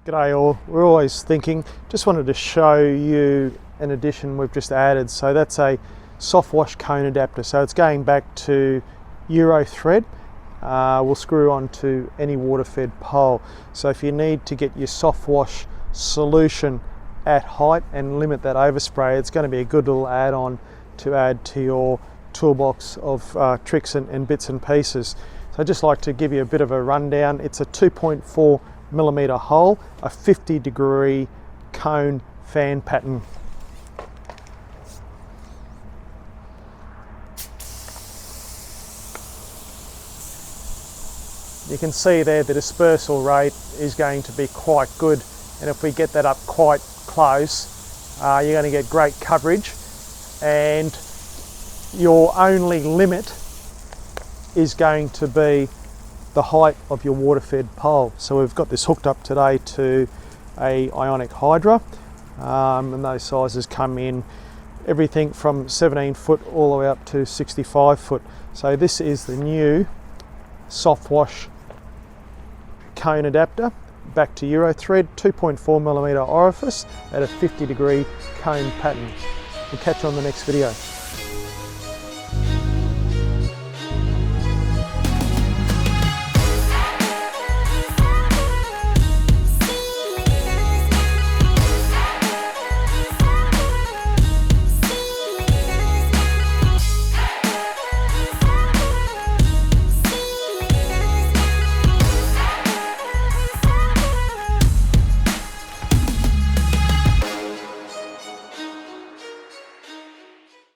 G'day all, we're always thinking, just wanted to show you an addition we've just added. So that's a SoftWash cone adapter. So it's going back to Euro thread. We'll screw on to any water-fed pole. So if you need to get your SoftWash solution at height and limit that overspray, it's going to be a good little add-on to add to your toolbox of tricks and bits and pieces. So I'd just like to give you a bit of a rundown. It's a 2.4 millimeter hole, a 50-degree cone fan pattern. You can see there the dispersal rate is going to be quite good, and if we get that up quite close, you're going to get great coverage, and your only limit is going to be the height of your water-fed pole. So we've got this hooked up today to a ionic hydra, and those sizes come in everything from 17 foot all the way up to 65 foot. So this is the new SoftWash cone adapter, back to Euro thread, 2.4 millimeter orifice at a 50-degree cone pattern. We'll catch you on the next video.